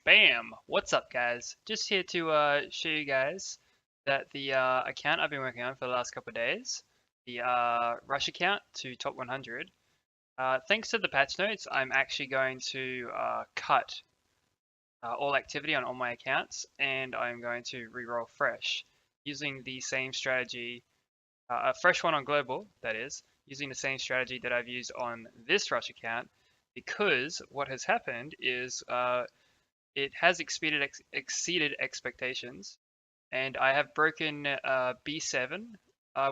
Bam! What's up, guys? Just here to show you guys that the account I've been working on for the last couple of days, the Rush account to top 100, thanks to the patch notes, I'm actually going to cut all activity on all my accounts, and I'm going to re-roll fresh using the same strategy, a fresh one on global, that is, using the same strategy that I've used on this Rush account, because what has happened is it has exceeded expectations, and I have broken B7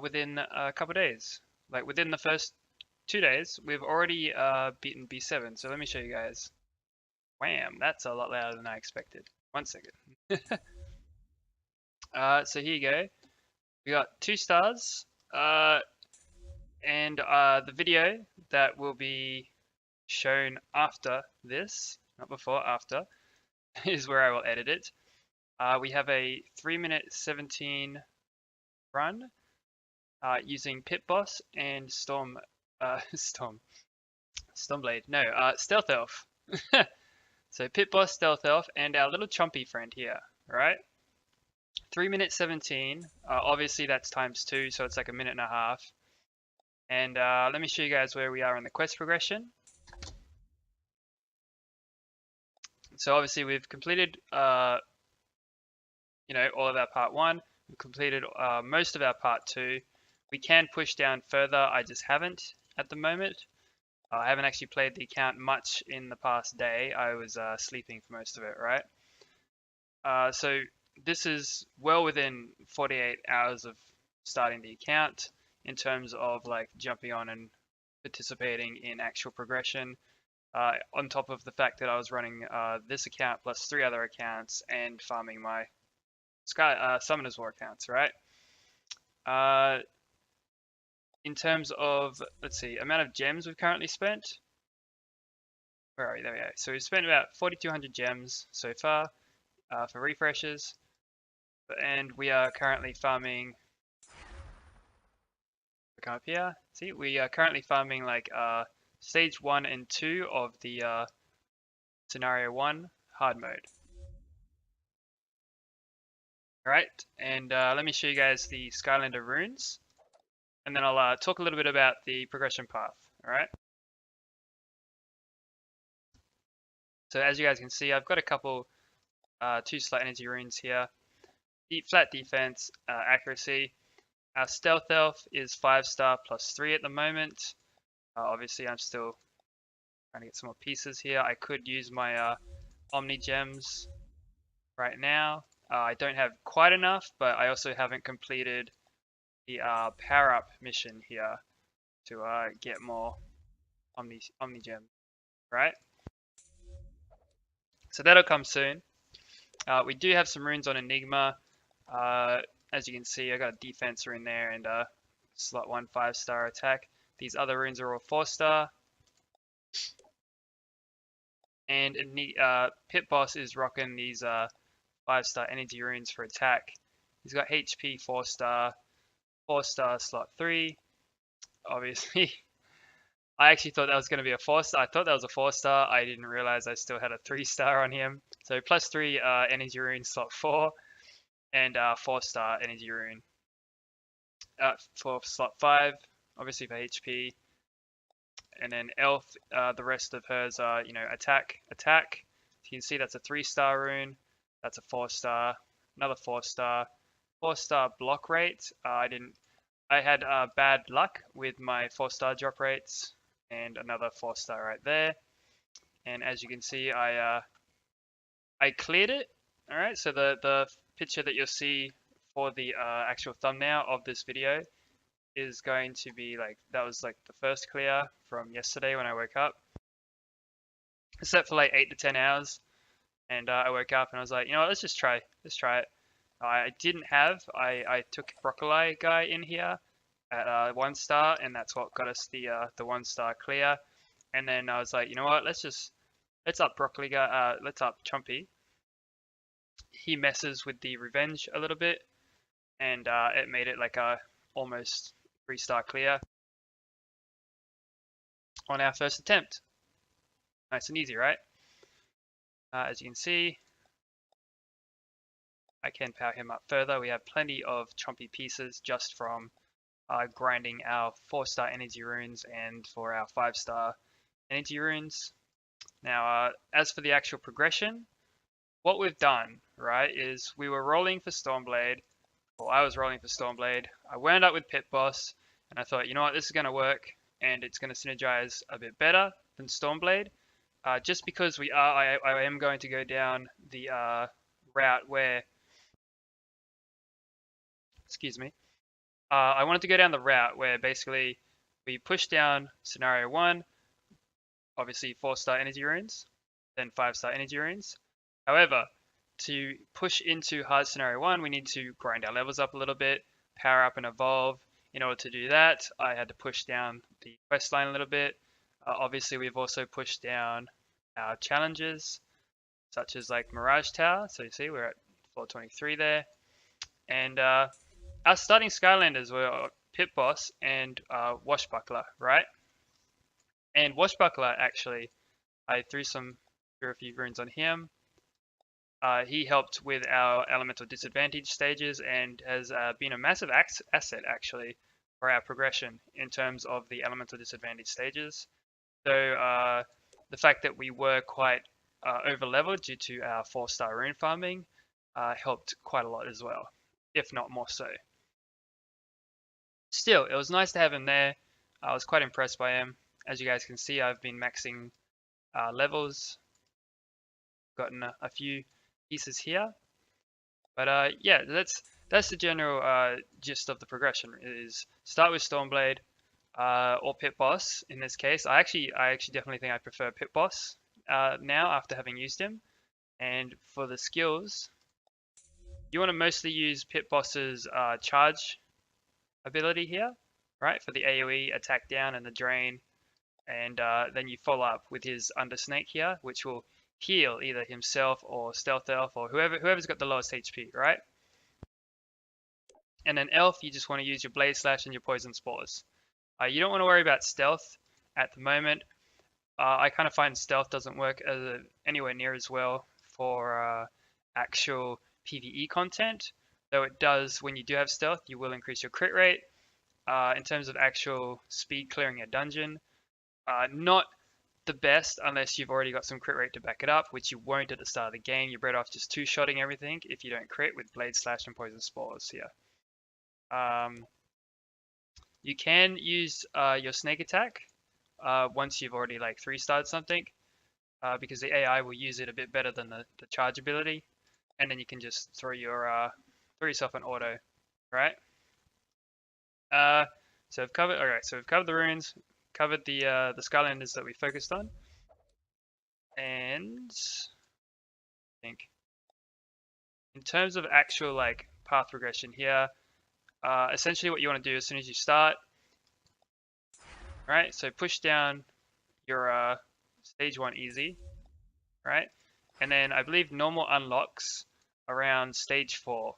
within a couple of days. Like within the first 2 days, we've already beaten B7. So let me show you guys. Wham! That's a lot louder than I expected. 1 second. So here you go. We got 2 stars, and the video that will be shown after this, not before, after, is where I will edit it. We have a 3-minute 17 run using Pit Boss and Stormblade. No, Stealth Elf. So Pit Boss, Stealth Elf, and our little chompy friend here, right? 3-minute 17. Obviously that's times 2, so it's like a minute and a half. And let me show you guys where we are in the quest progression. So obviously we've completed, all of our part 1. We've completed most of our part 2. We can push down further, I just haven't at the moment. I haven't actually played the account much in the past day. I was sleeping for most of it, right? So this is well within 48 hours of starting the account in terms of like jumping on and participating in actual progression. On top of the fact that I was running this account plus 3 other accounts and farming my Summoner's War accounts, right? In terms of, let's see, amount of gems we've currently spent. Where are we? There we go. So we've spent about 4,200 gems so far for refreshes. And we are currently farming, come up here, see, we are currently farming like stage 1 and 2 of the scenario 1 hard mode. Alright, and let me show you guys the Skylander runes, and then I'll talk a little bit about the progression path, alright? So as you guys can see, I've got a couple 2-slot energy runes here. Flat defense, accuracy. Our Stealth Elf is 5-star plus 3 at the moment. Obviously I'm still trying to get some more pieces here. I could use my Omni Gems right now. I don't have quite enough, but I also haven't completed the power up mission here to get more Omni Gems, right? So that'll come soon. We do have some runes on Enigma. As you can see, I got a defense rune there and slot 1 5-star attack. These other runes are all 4-star. And Pit Boss is rocking these 5-star energy runes for attack. He's got HP 4-star, 4-star slot 3. Obviously, I actually thought that was going to be a 4-star. I thought that was a 4-star. I didn't realize I still had a 3-star on him. So plus 3 energy rune slot 4 and 4-star energy rune for slot 5, obviously for HP. And then Elf, the rest of hers are, attack. So you can see that's a 3-star rune. That's a 4-star, another 4-star, 4-star block rate. I had bad luck with my 4-star drop rates, and another 4-star right there. And as you can see, I cleared it. All right, so the picture that you'll see for the actual thumbnail of this video is going to be like, that was like the first clear from yesterday when I woke up. I slept for like 8 to 10 hours, and I woke up and I was like, let's just try it. I took Broccoli guy in here at 1-star, and that's what got us the 1-star clear. And then I was like, you know what, let's up Broccoli guy, let's up Chompy. He messes with the revenge a little bit, and it made it like a almost 3-star clear on our first attempt. Nice and easy, right? As you can see, I can power him up further. We have plenty of chompy pieces just from grinding our 4-star energy runes and for our 5-star energy runes. Now, as for the actual progression, what we've done, right, is we were rolling for Stormblade, or I was rolling for Stormblade. I wound up with Pit Boss, and I thought, you know what, this is going to work, and it's going to synergize a bit better than Stormblade. Just because I am going to go down the route where, excuse me, I wanted to go down the route where basically we push down scenario 1, obviously 4-star energy runes, then 5-star energy runes. However, to push into hard scenario 1, we need to grind our levels up a little bit, power up and evolve. In order to do that, I had to push down the quest line a little bit. Obviously, we've also pushed down our challenges, such as like Mirage Tower. So you see, we're at 423 there. And our starting Skylanders were Pit Boss and Washbuckler, right? And Washbuckler, actually, I threw a few runes on him. He helped with our elemental disadvantage stages and has been a massive asset actually for our progression in terms of the elemental disadvantage stages. So the fact that we were quite over leveled due to our 4-star rune farming helped quite a lot as well, if not more so. Still, it was nice to have him there. I was quite impressed by him. As you guys can see, I've been maxing levels, gotten a few pieces here. But yeah, that's the general gist of the progression. Is start with Stormblade or Pit Boss in this case. I actually definitely think I prefer Pit Boss now after having used him. And for the skills, you want to mostly use Pit Boss's charge ability here, right? For the AoE, attack down, and the drain. And then you follow up with his Under Snake here, which will heal either himself or Stealth Elf or whoever's got the lowest HP, right? And then Elf, you just want to use your Blade Slash and your Poison Spores. You don't want to worry about Stealth at the moment. I kind of find Stealth doesn't work anywhere near as well for actual PvE content, though it does when you do have Stealth. You will increase your crit rate. In terms of actual speed clearing a dungeon, not the best unless you've already got some crit rate to back it up, which you won't at the start of the game. You're better off just two-shotting everything if you don't crit with Blade Slash and Poison Spores here. You can use your Snake Attack once you've already like 3-starred something, because the AI will use it a bit better than the charge ability, and then you can just throw yourself an auto, right? So we've covered. Alright, so we've covered the runes, covered the Skylanders that we focused on, and I think in terms of actual like path progression here, essentially what you want to do as soon as you start, right? So push down your stage 1 easy, right? And then I believe normal unlocks around stage 4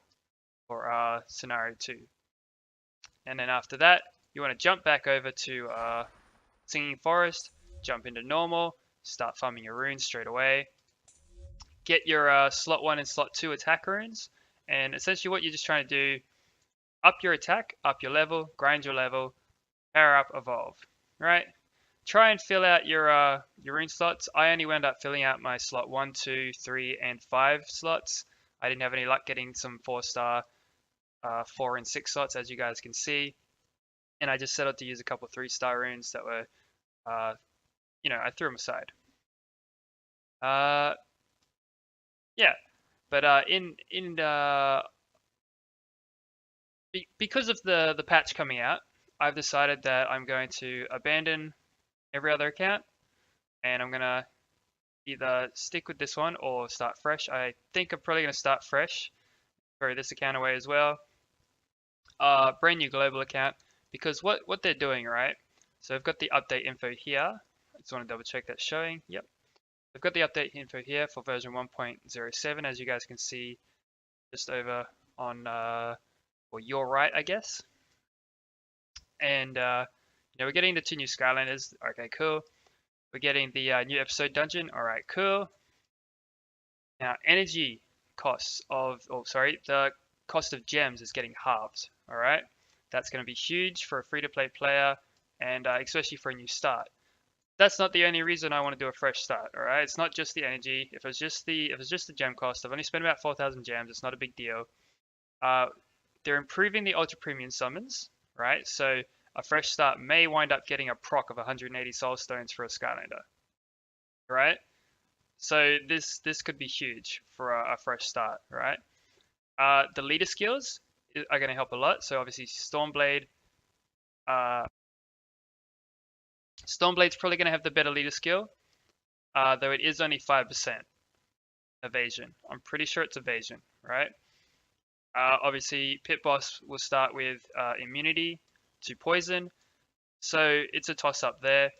for scenario 2. And then after that, you want to jump back over to Singing Forest, jump into normal, start farming your runes straight away. Get your slot 1 and slot 2 attack runes, and essentially what you're just trying to do, up your attack, up your level, grind your level, power up, evolve, right? Try and fill out your rune slots. I only wound up filling out my slot 1, 2, 3, and 5 slots. I didn't have any luck getting some 4-star 4 and 6 slots, as you guys can see. And I just settled to use a couple 3-star runes that were, you know, I threw them aside. Yeah, but because of the patch coming out, I've decided that I'm going to abandon every other account, and I'm gonna either stick with this one or start fresh. I think I'm probably gonna start fresh, throw this account away as well. Brand new global account, because what they're doing, right? So I've got the update info here. I just want to double check that's showing. Yep. I've got the update info here for version 1.07, as you guys can see just over on, well, your right, I guess. And, you know, we're getting the 2 new Skylanders. Okay, cool. We're getting the new episode dungeon. All right, cool. Now, energy costs of, oh sorry, the cost of gems is getting halved. All right, that's going to be huge for a free-to-play player, and especially for a new start. That's not the only reason I want to do a fresh start. All right, it's not just the energy. If it's just the gem cost, I've only spent about 4,000 gems. It's not a big deal. Uh, they're improving the ultra premium summons, right? So a fresh start may wind up getting a proc of 180 soul stones for a Skylander, right? So this could be huge for a fresh start, right? The leader skills are going to help a lot. So obviously Stormblade, uh, Stormblade's probably going to have the better leader skill, though it is only 5% evasion. I'm pretty sure it's evasion, right? Obviously Pit Boss will start with immunity to poison, so it's a toss up there.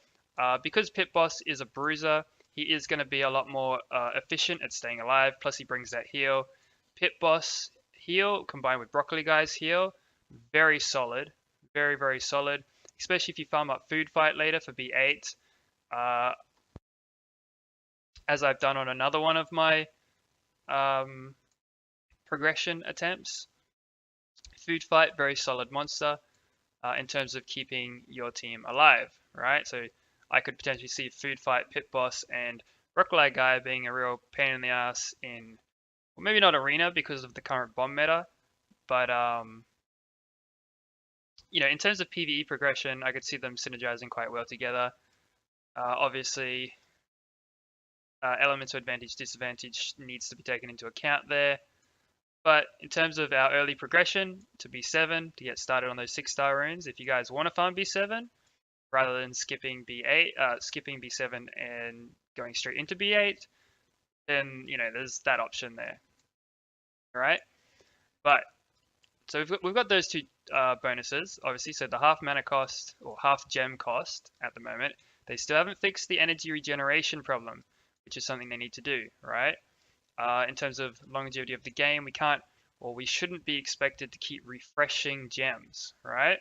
Because Pit Boss is a bruiser, he is going to be a lot more efficient at staying alive, plus he brings that heal. Pit Boss heal combined with Broccoli Guy's heal, very solid, very, very solid, especially if you farm up Food Fight later for B8, as I've done on another one of my progression attempts. Food Fight, very solid monster in terms of keeping your team alive, right? So I could potentially see Food Fight, Pit Boss, and Broccoli Guy being a real pain in the ass in, well, maybe not Arena because of the current bomb meta, but you know, in terms of PvE progression, I could see them synergizing quite well together. Obviously, elemental advantage, disadvantage needs to be taken into account there. But in terms of our early progression to B7 to get started on those 6-star runes, if you guys want to farm B7 rather than skipping skipping B7 and going straight into B8, then you know there's that option there, all right? But so we've got those two bonuses, obviously. So the half mana cost or half gem cost at the moment, they still haven't fixed the energy regeneration problem, which is something they need to do, right? In terms of longevity of the game, we can't, or we shouldn't be expected to keep refreshing gems, right?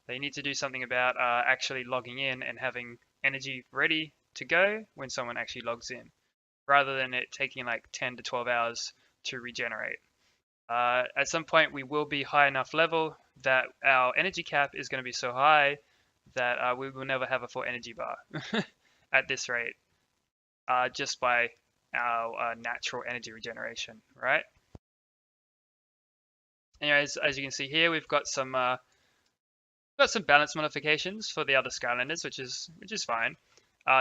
They need to do something about actually logging in and having energy ready to go when someone actually logs in, rather than it taking like 10 to 12 hours to regenerate. At some point, we will be high enough level that our energy cap is going to be so high that we will never have a full energy bar at this rate, just by our natural energy regeneration, right? Anyways, as you can see here, we've got some balance modifications for the other Skylanders, which is fine.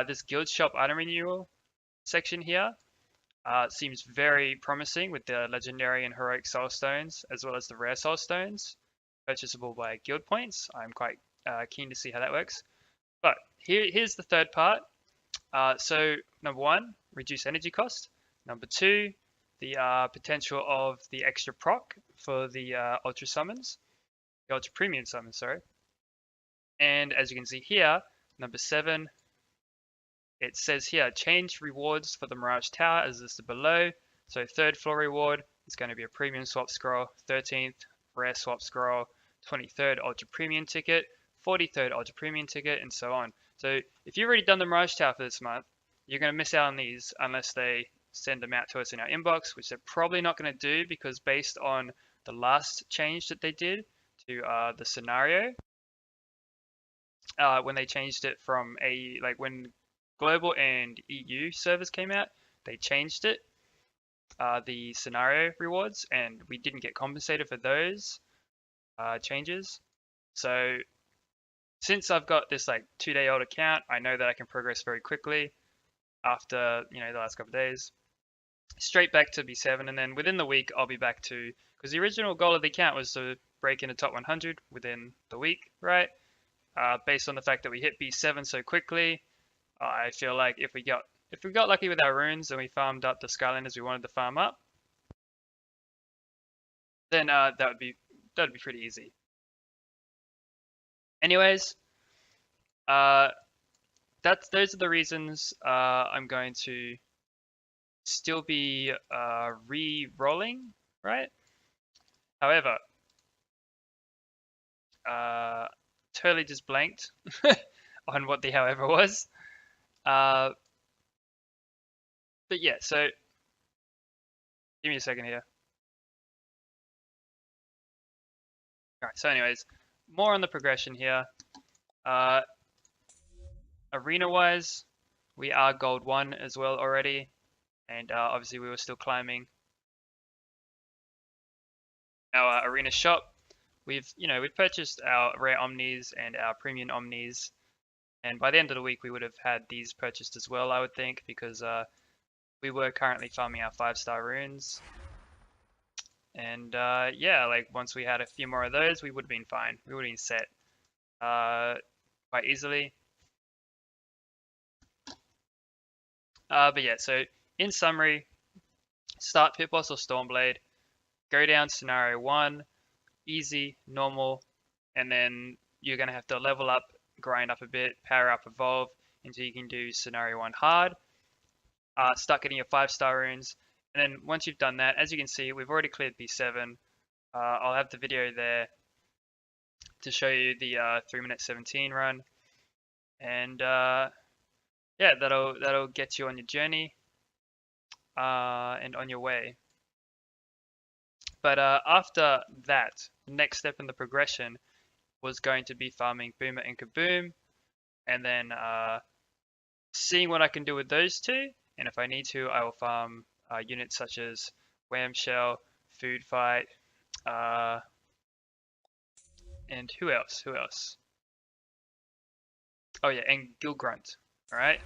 This guild shop item renewal section here seems very promising with the legendary and heroic soul stones, as well as the rare soul stones, purchasable by guild points. I'm quite keen to see how that works. But here's the third part. So number one, reduce energy cost. Number two, the potential of the extra proc for the ultra summons, the ultra premium summons, sorry. And as you can see here, number 7, it says here, change rewards for the Mirage Tower as listed below. So 3rd floor reward is going to be a premium swap scroll, 13th rare swap scroll, 23rd ultra premium ticket, 43rd ultra premium ticket, and so on. So if you've already done the Mirage Tower for this month, you're going to miss out on these unless they send them out to us in our inbox, which they're probably not going to do because based on the last change that they did to the scenario, when they changed it from when global and EU servers came out, they changed it, the scenario rewards, and we didn't get compensated for those changes. So since I've got this like 2-day-old account, I know that I can progress very quickly after the last couple of days, straight back to B7, and then within the week I'll be back to, because the original goal of the account was to break into top 100 within the week, right? Based on the fact that we hit B7 so quickly, I feel like if we got lucky with our runes and we farmed up the Skylanders we wanted to farm up, then that'd be pretty easy. Anyways, those are the reasons I'm going to still be re-rolling, right? However, totally just blanked on what the however was. But yeah, so Give me a second here. Alright, so anyways, more on the progression here. Arena-wise, we are Gold 1 as well already, and obviously we were still climbing. Our arena shop, we've purchased our rare omnis and our premium omnis, and by the end of the week we would have had these purchased as well, I would think, because we were currently farming our 5-star runes. And yeah, like once we had a few more of those, we would have been fine. We would have been set quite easily. But yeah, so in summary, start Pit Boss or Stormblade, go down scenario 1, easy, normal, and then you're going to have to level up, grind up a bit, power up, evolve until you can do scenario 1 hard. Start getting your 5-star runes, and then once you've done that, as you can see, we've already cleared B7. I'll have the video there to show you the 3-minute 17 run, and yeah, that'll get you on your journey and on your way. But after that, the next step in the progression was going to be farming Boomer and Kaboom, and then seeing what I can do with those two, and if I need to, I will farm units such as Wham Shell, Food Fight, and who else? Oh yeah, and Gill Grunt. Alright,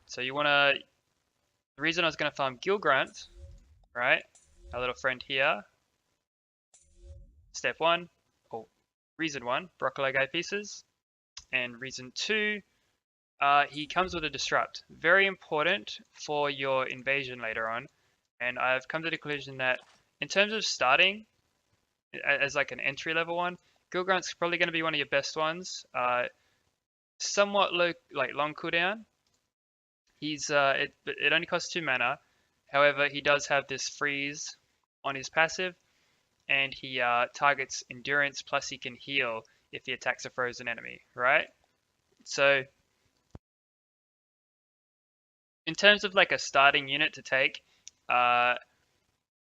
so you wanna, the reason I was gonna farm Gill Grunt, right, our little friend here, step 1, or reason 1, Broccoli Guy pieces, and reason 2, he comes with a disrupt. Very important for your invasion later on, and I've come to the conclusion that in terms of starting as like an entry level one, Gill Grunt's probably going to be one of your best ones. Somewhat low, like long cooldown. He's it only costs 2 mana. However, he does have this freeze on his passive, and he targets endurance, plus he can heal if he attacks a frozen enemy, right? So in terms of like a starting unit to take,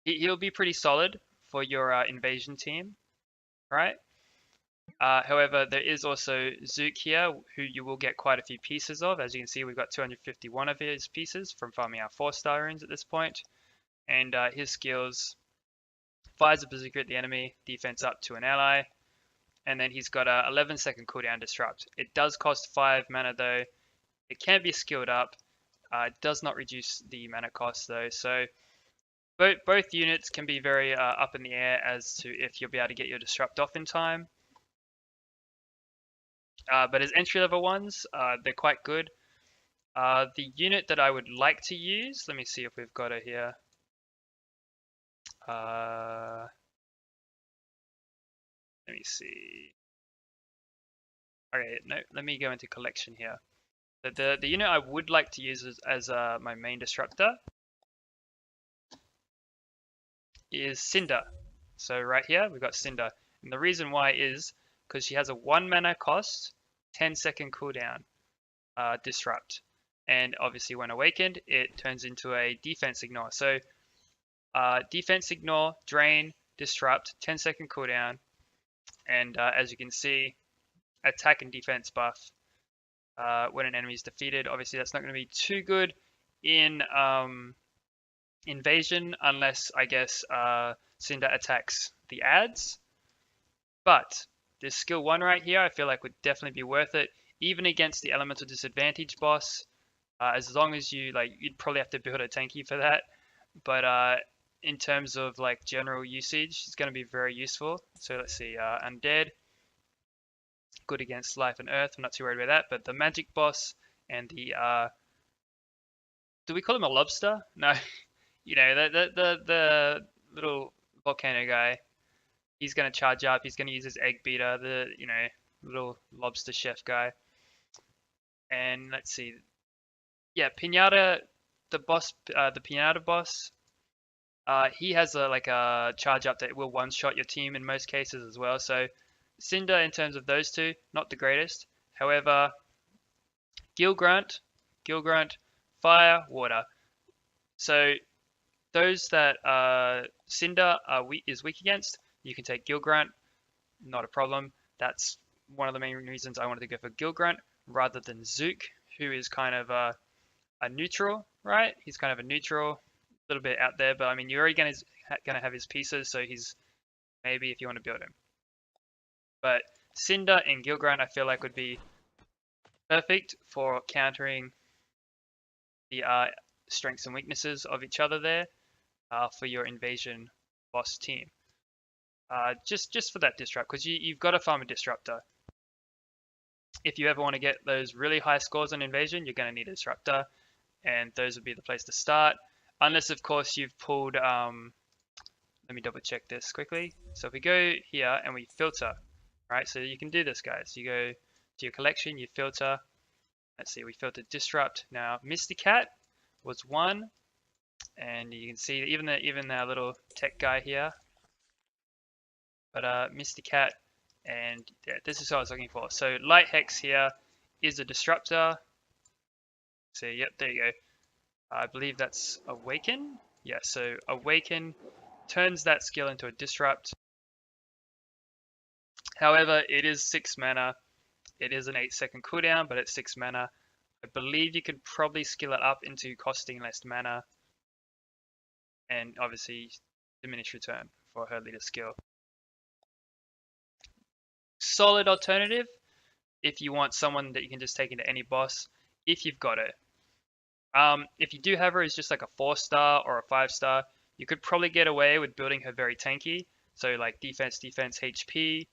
he'll be pretty solid for your invasion team, right? However, there is also Zook here, who you will get quite a few pieces of. As you can see, we've got 251 of his pieces from farming our 4-star runes at this point. And his skills, fires a berserker at the enemy, defense up to an ally, and then he's got a 11-second cooldown disrupt. It does cost 5 mana though. It can be skilled up. It does not reduce the mana cost though, so both units can be very up in the air as to if you'll be able to get your disrupt off in time. But as entry level ones, they're quite good. The unit that I would like to use, let me see if we've got it here. Let me see. Okay, no, let me go into collection here. The unit I would like to use as my main disruptor is Cinder. So right here we've got Cinder, and the reason why is because she has a 1 mana cost, 10-second cooldown disrupt, and obviously when awakened it turns into a defense ignore. So defense ignore, drain, disrupt, 10-second cooldown, and as you can see, attack and defense buff when an enemy is defeated. Obviously that's not going to be too good in invasion unless I guess Cinder attacks the adds, but this skill 1 right here I feel like would definitely be worth it, even against the elemental disadvantage boss, as long as you'd probably have to build a tanky for that, but in terms of like general usage it's going to be very useful. So let's see, undead, good against life and earth, I'm not too worried about that, but the magic boss and the do we call him a lobster? No. You know, the little volcano guy, he's going to charge up, he's going to use his egg beater, the, you know, little lobster chef guy. And let's see, yeah, Pinata, the boss, the Pinata boss, he has like a charge up that will one-shot your team in most cases as well. So Cinder, in terms of those two, not the greatest. However, Gill Grunt, fire, water. So those that Cinder is weak against, you can take Gill Grunt, not a problem. That's one of the main reasons I wanted to go for Gill Grunt rather than Zook, who is kind of a neutral, right? He's kind of a neutral, a little bit out there, but I mean, you're already gonna have his pieces, so he's maybe if you want to build him. But Cinder and Gill Grunt I feel like would be perfect for countering the strengths and weaknesses of each other there for your invasion boss team. Just for that disrupt, because you've got to farm a disruptor. If you ever want to get those really high scores on invasion, you're going to need a disruptor, and those would be the place to start. Unless, of course, you've pulled. Let me double check this quickly. So if we go here and we filter, right? So you can do this, guys. You go to your collection, you filter. Let's see, we filtered disrupt. Now Misty Cat was 1, and you can see even our little tech guy here. But Misty Cat, and yeah, this is what I was looking for. So Light Hex here is a disruptor. So yep, there you go. I believe that's Awaken. Yeah, so Awaken turns that skill into a disrupt. However, it is 6 mana. It is an 8-second cooldown, but it's 6 mana. I believe you could probably skill it up into costing less mana, and obviously diminish return for her leader skill. Solid alternative if you want someone that you can just take into any boss if you've got it. If you do have her as just like a 4-star or a 5-star, you could probably get away with building her very tanky. So like defense, HP,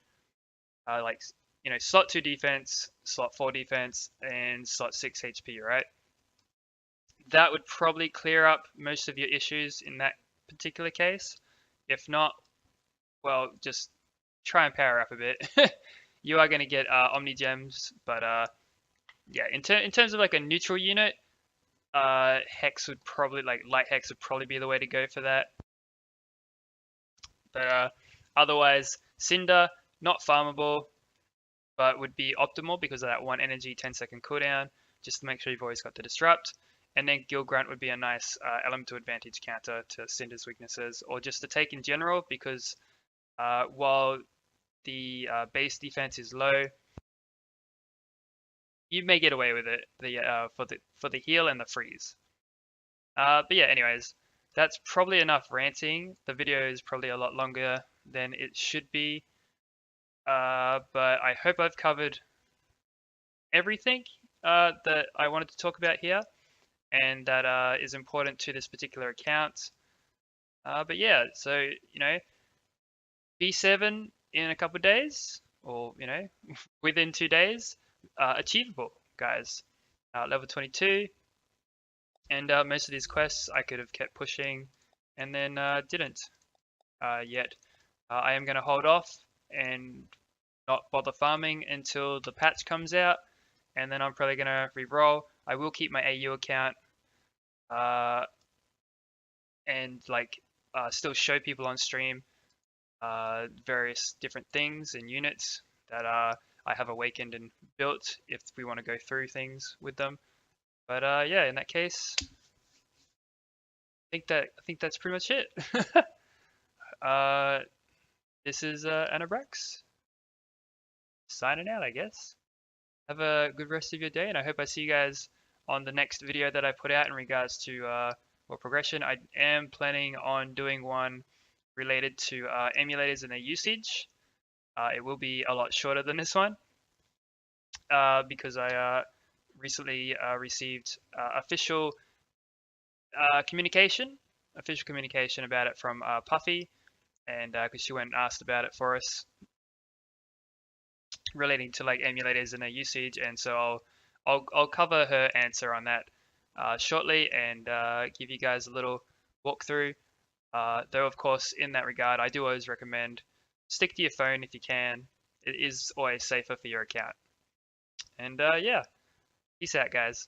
like, you know, slot 2 defense, slot 4 defense, and slot 6 HP, right? That would probably clear up most of your issues in that particular case. If not, well, just try and power up a bit. You are going to get Omni Gems, but yeah, in terms of like a neutral unit, Hex would probably, like Light Hex would probably be the way to go for that. But otherwise, Cinder, not farmable, but would be optimal because of that 1 energy 10-second cooldown, just to make sure you've always got the disrupt. And then Gill Grunt would be a nice elemental advantage counter to Cinder's weaknesses, or just to take in general, because while the base defense is low, you may get away with it for the heal and the freeze. But yeah, anyways, that's probably enough ranting. The video is probably a lot longer than it should be, but I hope I've covered everything that I wanted to talk about here, and that is important to this particular account. But yeah, so, you know, B7 in a couple of days, or, you know, within 2 days, achievable, guys. Level 22, and most of these quests I could have kept pushing and then didn't yet. I am going to hold off and not bother farming until the patch comes out, and then I'm probably going to re-roll. I will keep my AU account and like still show people on stream various different things and units that I have awakened and built if we want to go through things with them. But yeah, in that case, I think that's pretty much it. This is Anabrax signing out, I guess. Have a good rest of your day, and I hope I see you guys on the next video that I put out in regards to well, progression. I am planning on doing one related to emulators and their usage. It will be a lot shorter than this one because I recently received official communication about it from Puffy, and because she went and asked about it for us relating to like emulators and their usage, and so I'll cover her answer on that shortly, and give you guys a little walkthrough. Though of course, in that regard, I do always recommend stick to your phone if you can. It is always safer for your account. And yeah, peace out, guys.